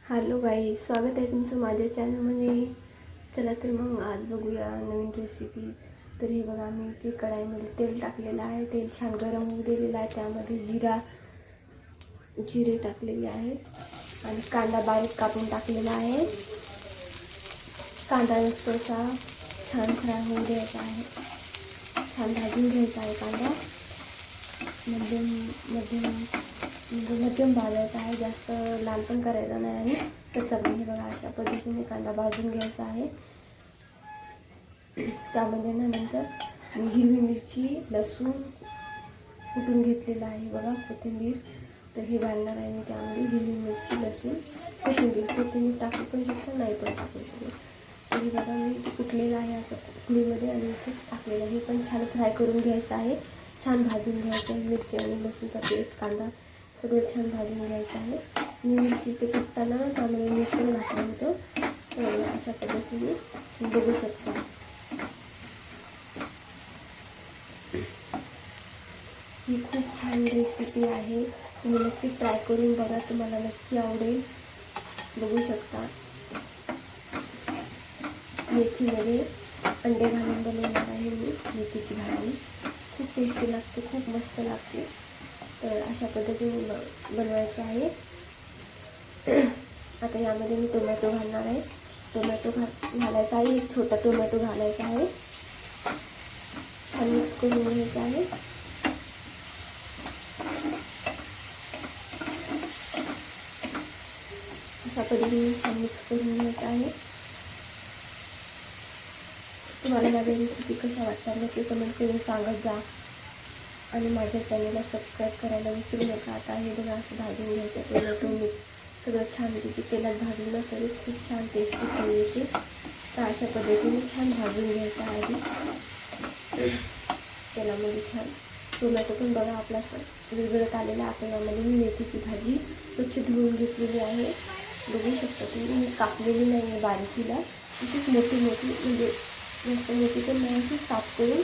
Hello guys, स्वागत आहे तुमचं माझ्या चॅनलमध्ये. चला तर मग आज बघूया नवीन रेसिपी. तर हे बघा, मी इथे कढाईमध्ये तेल टाकलेलं आहे. तेल छान गरम होऊ दिलेलं आहे. त्यामध्ये जिरे टाकलेले आहेत आणि कांदा बारीक कापून टाकलेला आहे. कांदा थोडासा छान फ्राय होऊ द्यायचा आहे. छान भाजून घ्यायचा आहे कांदा. मध्यम भाजायचा आहे, जास्त लाल पण करायचा नाही आणि कच्चा पण. हे बघा, अशा पद्धतीने कांदा भाजून घ्यायचा आहे. त्यामध्ये नंतर मी हिरवी मिरची, लसूण कुटून घेतलेला आहे. बघा, कोथिंबीर. तर हे घालणार आहे मी त्यामध्ये. हिरवी मिरची, लसूण, कोथिंबीर टाकू पण शकतो, नाही पण टाकू शकतो. तर हे बघा, मी कुटलेलं आहे असं कुकलीमध्ये आणि इथे टाकलेलं आहे. हे पण छान फ्राय करून घ्यायचं आहे. छान भाजून घ्यायचं आहे. मिरची आणि लसूणचा पेस्ट, कांदा सगळं छान भाजून घ्यायचं आहे. मिरची ते कुटताना त्यामध्ये मीठ पण घातलं होतं. तर अशा पद्धतीने बघू शकता. ही खूप छान रेसिपी आहे. तुम्ही नक्की ट्राय करून बघा, तुम्हाला नक्की आवडेल. बघू शकता, मेथीमध्ये अंडे घालून बनवणार आहे मी मेथीची भाजी. खूप टेस्टी लागते, खूप मस्त लागते. तर अशा पद्धतीने बनवायचं आहे. आता यामध्ये मी टोमॅटो घालणार आहे. टोमॅटो घालायचा आहे. एक छोटा टोमॅटो घालायचा आहे. छान मिक्स करून घ्यायचं आहे. अशा पद्धतीने छान मिक्स करून घ्यायचं आहे. तुम्हाला माझ्या रेसिपी कशा वाटतात नक्की कमेंट करून सांगत जा आणि माझ्या चॅनलला सबस्क्राईब करायला विसरू नका. आता हे बघा, असं भाजून घ्यायचं. टोमॅटो मिक्स सगळं छान तिथे तेलात भाजून तरी खूप छान टेस्टी खाऊ येते. तर अशा पद्धतीने छान भाजून घ्यायचं आहे. तेलामध्ये छान टोमॅटो पण बघा आपला विरघळत आलेला. आता यामध्ये मी मेथीची भाजी स्वच्छ धुवून घेतलेली आहे. बघू शकता तुम्ही. मी कापलेली नाही आहे बारीकीला. इथेच मोठी म्हणजे जास्त मोठी पण नाही, अशी साफ करून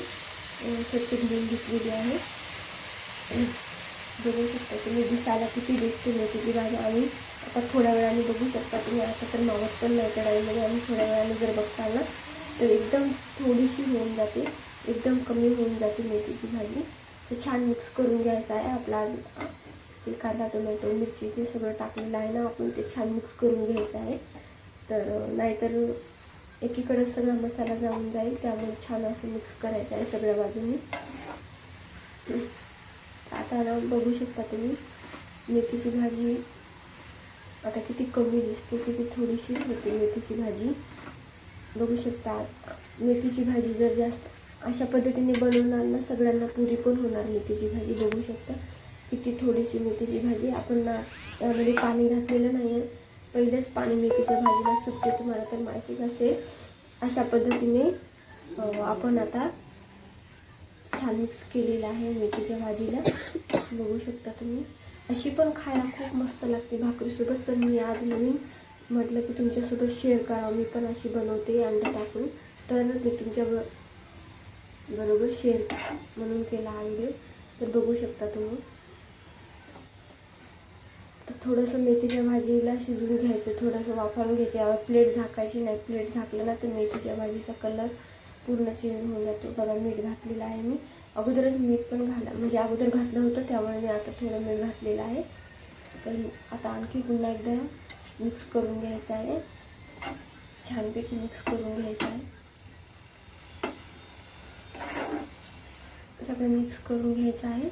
स्वच्छ धुवून घेतलेली आहे. बघू शकता तुम्ही, दिसायला किती दिसते मेथीची भाजी. आणि आता थोड्या वेळाने बघू शकता तुम्ही, आता तर मावत पण नाही कढाईमध्ये. आणि थोड्या वेळाने जर बघताल ना तर एकदम थोडीशी होऊन जाते, एकदम कमी होऊन जाते मेथीची भाजी. तर छान मिक्स करून घ्यायचं आहे. आपला ते कांदा, टोमॅटो, मिरची ते सगळं टाकलेलं आहे ना आपण, ते छान मिक्स करून घ्यायचं आहे. तर नाहीतर एकीकडे सगळा मसाला जाऊन जाईल. त्यामुळे छान असं मिक्स करायचं आहे सगळ्या बाजूनी. आता ना बघू शकता तुम्ही, मेथीची भाजी आता किती कमी दिसते, किती थोडीशी होते मेथीची भाजी. बघू शकता, मेथीची भाजी जर जास्त अशा पद्धतीने बनवणार ना, सगळ्यांना पुरी पण होणार मेथीची भाजी. बघू शकता किती थोडीशी मेथीची भाजी. आपण ना त्यामध्ये पाणी घातलेलं नाही आहे. पहिलेच पाणी मेथीच्या भाजीला सुटते, तुम्हाला तर माहितीच असेल. अशा पद्धतीने आपण आता छान मिक्स केलेलं आहे मेथीच्या भाजीला. बघू शकता तुम्ही. अशी पण खायला खूप मस्त लागते भाकरीसोबत. पण मी आज नवीन म्हटलं की तुमच्यासोबत शेअर करावं. मी पण अशी बनवते अंडा टाकून. तर मी तुमच्या बरोबर शेअर म्हणून केला हा व्हिडिओ. तर बघू शकता तुम्ही. तर थोडंसं मेथीच्या भाजीला शिजवून घ्यायचं, थोडंसं वाफाळून घ्यायचं. यावर प्लेट झाकायची नाही. प्लेट झाकलं ना तर मेथीच्या भाजीचा कलर पूर्ण चेंज होऊन जातो. बघा, मीठ घातलेलं आहे मी. अगोदरच मीठ पण म्हणजे अगोदर घातलं होतं, त्यामुळे मी आता थोडं मीठ घातलेलं आहे. तर आता आणखी पुन्हा एकदा मिक्स करून घ्यायचं आहे. छानपैकी मिक्स करून घ्यायचं आहे. सगळं मिक्स करून घ्यायचं आहे.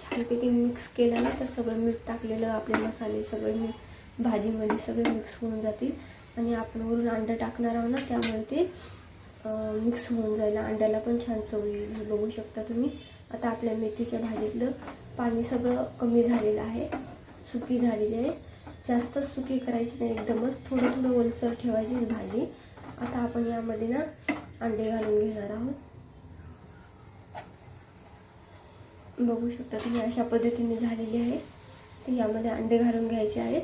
छानपैकी मिक्स केलं ना तर सगळं मीठ टाकलेलं, आपले मसाले सगळे भाजीमध्ये सगळे मिक्स होऊन जातील. आणि आपण वरून अंडं टाकणार आहोत ना, त्यामुळे ते मिक्स होऊन जाईल. अंड्याला पण छान चव येईल. बघू शकता तुम्ही. आता आपल्या मेथीच्या भाजीतलं पाणी सगळं कमी झालेलं आहे, सुकी झालेली आहे. जास्तच सुकी करायची नाही, एकदमच थोडं थोडं ओलसर ठेवायची भाजी. आता आपण यामध्ये ना अंडे घालून घेणार आहोत. बघू शकता तुम्ही, अशा पद्धतीने झालेली आहे. तर यामध्ये अंडे घालून घ्यायचे आहेत.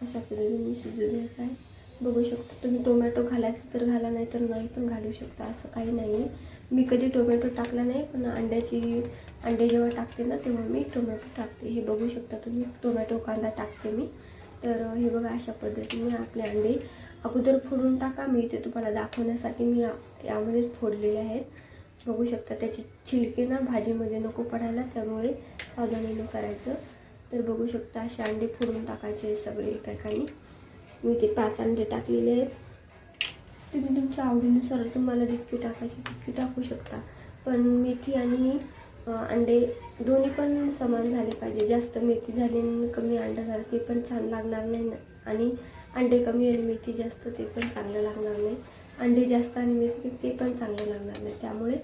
अशा पद्धतीने शिजू द्यायचं आहे. बघू शकता तुम्ही. टोमॅटो घालायचं तर घाला, नाही तर नाही पण घालू शकता, असं काही नाही आहे. मी कधी टोमॅटो टाकला नाही, पण अंडे जेव्हा टाकते ना तेव्हा मी टोमॅटो टाकते. हे बघू शकता तुम्ही, टोमॅटो कांदा टाकते मी. तर हे बघा, अशा पद्धतीने आपले अंडे अगोदर फोडून टाका. मी इथे तुम्हाला दाखवण्यासाठी मी यामध्येच फोडलेले आहेत. बघू शकता, त्याची छिलके ना भाजीमध्ये नको पडायला, त्यामुळे सावधानीने करायचं. तर बघू शकता, असे अंडे फोडून टाकायचे सगळे एकाएकाने. मी इथे 5 अंडे टाकलेले आहेत. तुम्ही तुमच्या आवडीनुसार तुम्हाला जितके टाकायचे तितके टाकू शकता. पण मेथी आणि अंडे दोन्ही पण समान झाले पाहिजे. जास्त मेथी झाली आणि कमी अंडा झालं ते पण छान लागणार नाही, आणि अंडे कमी आणि मेथी जास्त ते पण चांगलं लागणार नाही. अंडे जास्त आणि मेथी ते पण चांगलं लागणार नाही, त्यामुळे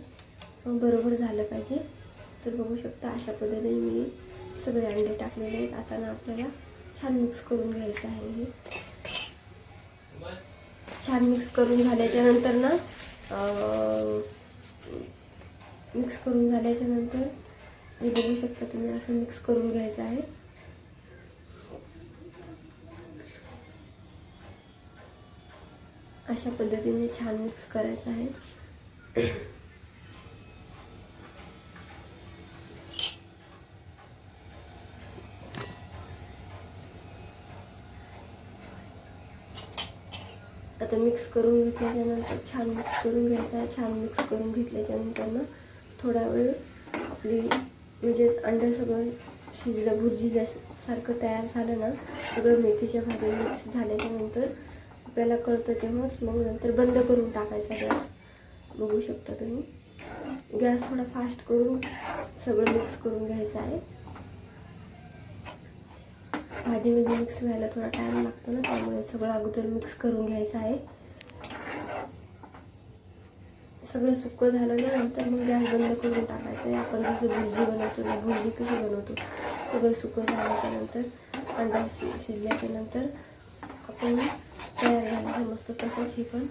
बरोबर झालं पाहिजे. तर बघू शकता, अशा पद्धतीने मी सगळे अंडे टाकलेले आहेत. आता ना आपल्याला छान मिक्स करून घ्यायचं आहे. हे छान मिक्स करून झाल्याच्या नंतर ना हे बघू शकता तुम्ही, असं मिक्स करून घ्यायचं आहे. अशा पद्धतीने छान मिक्स करायचं आहे. आता मिक्स करून घेतल्याच्यानंतर छान मिक्स करून घ्यायचं आहे. छान मिक्स करून घेतल्याच्यानंतर ना थोडा वेळ आपली म्हणजे अंडं सगळं शिजलं, भुर्जी सारखं तयार झालं ना, सगळं मेथीच्या भाजी मिक्स झाल्याच्यानंतर आपल्याला कळतं तेव्हाच मग नंतर बंद करून टाकायचा गॅस. बघू शकता तुम्ही, गॅस थोडा फास्ट करून सगळं मिक्स करून घ्यायचं आहे. भाजीमध्ये मिक्स व्हायला थोडा टाईम लागतो ना, त्यामुळे सगळं अगोदर मिक्स करून घ्यायचं आहे. सगळं सुक्कं झालं ना, नंतर मग गॅस बंद करून टाकायचं आहे. आपण जसं भुर्जी बनवतो ना, भुर्जी कशी बनवतो, सगळं सुकं झाल्याच्या नंतर अंडा शिजल्याच्या नंतर आपण तयार झालं समजतो. तसंच हे पण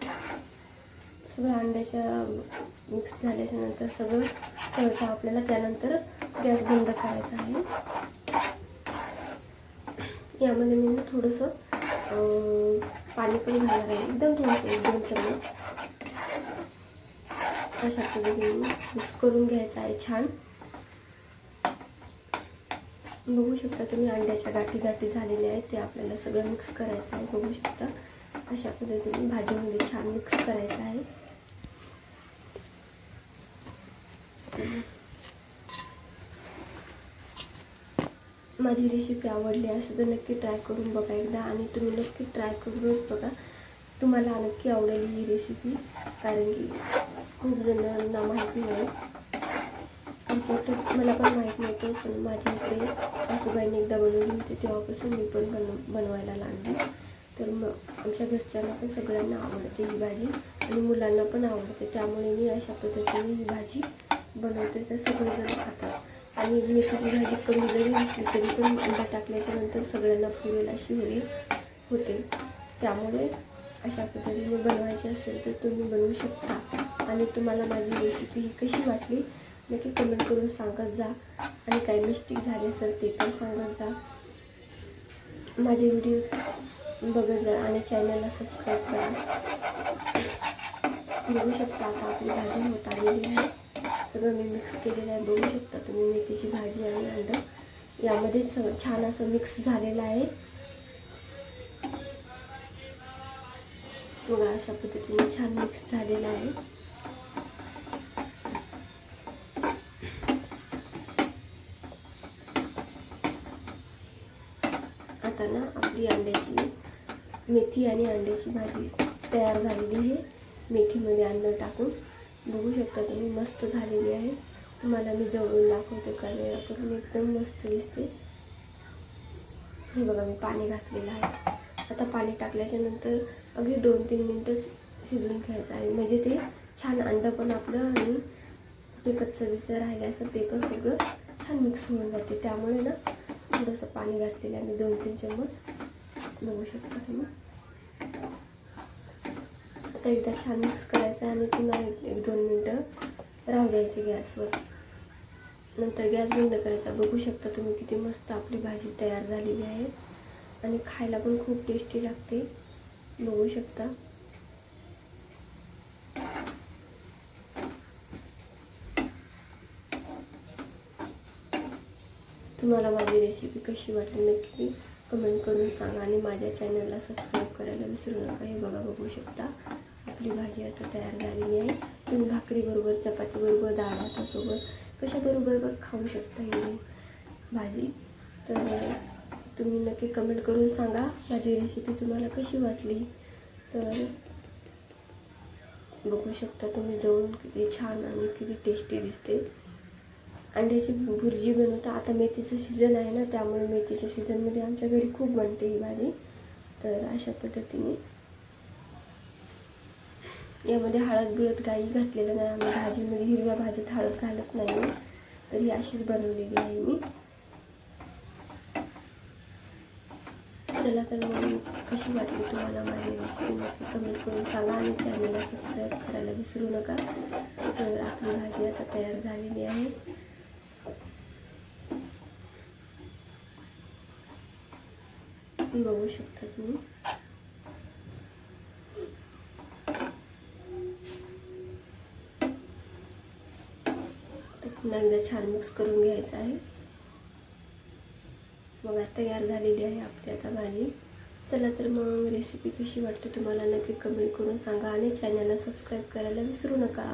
सगळं अंड्याच्या मिक्स झाल्याच्या नंतर सगळं कळतं आपल्याला. त्यानंतर गॅस बंद करायचा आहे. यामध्ये मी थोडंसं पाणी पण घालणार आहे, एकदम थोडंसं, 1-2 चम्मच. अशा पद्धतीने मिक्स करून घ्यायचं आहे छान. बघू शकता तुम्ही, अंड्याच्या गाठी झालेल्या आहेत, ते आपल्याला सगळं मिक्स करायचं आहे. बघू शकता, अशा पद्धतीने भाजीमध्ये छान मिक्स करायचं आहे. माझी रेसिपी आवडली असेल तर नक्की ट्राय करून बघा एकदा, आणि तुम्ही नक्की ट्राय करूनच बघा, तुम्हाला नक्की आवडेल ही रेसिपी. कारण की खूप जणांना माहिती नाही, आमच्याकडे मला पण माहीत नव्हतं, पण माझ्या इकडे सासूबाईंनी एकदा बनवली होती, तेव्हापासून मी पण बनवायला लागली. तर मग आमच्या घरच्यांना पण सगळ्यांना आवडते ही भाजी, आणि मुलांना पण आवडते, त्यामुळे मी अशा पद्धतीने ही भाजी बनवते, तर सगळेजण खातात. आणि मेथीची भाजी कमी जरी असली तरी पण अंडा टाकल्याच्या नंतर सगळ्यांना पुरेल अशी होते. त्यामुळे अशा पद्धतीने बनवायची असेल तर तुम्ही बनवू शकता. आणि तुम्हाला माझी रेसिपी ही कशी वाटली नक्की कमेंट करून सांगत जा, आणि काही मिस्टेक झाली असेल ते पण सांगत जा. माझे व्हिडिओ बघत जा आणि चॅनलला सबस्क्राईब करा. बघू शकता, आता आपली भाजी होत आलेली आहे. सगळं मी मिक्स केलेलं आहे. बघू शकता तुम्ही, मेथीची भाजी आणि अंडं यामध्येच छान असं मिक्स झालेलं आहे. बघा, अशा पद्धतीने छान मिक्स झालेलं आहे. आता ना आपली मेथी आणि अंड्याची भाजी तयार झालेली आहे. मेथीमध्ये अंड टाकून बघू शकता तुम्ही, मस्त झालेली आहे. तुम्हाला मी जवळून दाखवते, कॅमेरा करून एकदम मस्त दिसते. हे बघा, मी पाणी घातलेलं आहे. आता पाणी टाकल्याच्या नंतर अगदी 2-3 मिनटं शिजवून घ्यायचं आहे, म्हणजे ते छान अंडं पण आपलं आणि ते कच्चं राहिलं असेल ते पण सगळं छान मिक्स होऊन जाते. त्यामुळे ना थोडंसं पाणी घातलेलं आहे मी, 2-3 चम्मच. बघू शकता तुम्ही. आता एकदा छान मिक्स करायचं आणि पुन्हा 1-2 मिनटं राहू द्यायचे गॅसवर. नंतर गॅस बंद करायचा. बघू शकता तुम्ही, किती मस्त आपली भाजी तयार झालेली आहे, आणि खायला पण खूप टेस्टी लागते. बघू शकता. तुम्हाला माझी रेसिपी कशी वाटली नक्की कमेंट करून सांगा आणि माझ्या चॅनलला सबस्क्राईब करायला विसरू नका. हे बघा, बघू शकता आपली भाजी आता तयार झालेली आहे. तुम्ही भाकरीबरोबर, चपातीबरोबर, डाळ भातासोबत कशाबरोबर खाऊ शकता ही भाजी. तर तुम्ही नक्की कमेंट करून सांगा माझी रेसिपी तुम्हाला कशी वाटली. तर बघू शकता तुम्ही जवळून किती छान आणि किती टेस्टी दिसते. अंड्याची भुर्जी बनवता. आता मेथीचं सीझन आहे ना, त्यामुळे मेथीच्या सीझनमध्ये आमच्या घरी खूप बनते ही भाजी. तर अशा पद्धतीने यामध्ये हळद बिळद काही घातलेलं नाही. आम्ही भाजीमध्ये हिरव्या भाजीत हळद घालत नाही. तर ही अशीच बनवलेली आहे मी. चला तर मग कशी वाटली तुम्हाला माझी रेसिपी नक्की कमेंट करून सांगा आणि चॅनलला सबस्क्राईब करायला विसरू नका. तर आपली भाजी आता तयार झालेली आहे. बघू शकता तुम्ही. तर पुन्हा एकदा छान मिक्स करून घ्यायचं आहे. मग आता तयार झालेली आहे आपली आता भाजी. चला तर मग रेसिपी कशी वाटते तुम्हाला नक्की कमेंट करून सांगा आणि चॅनलला सबस्क्राईब करायला विसरू नका.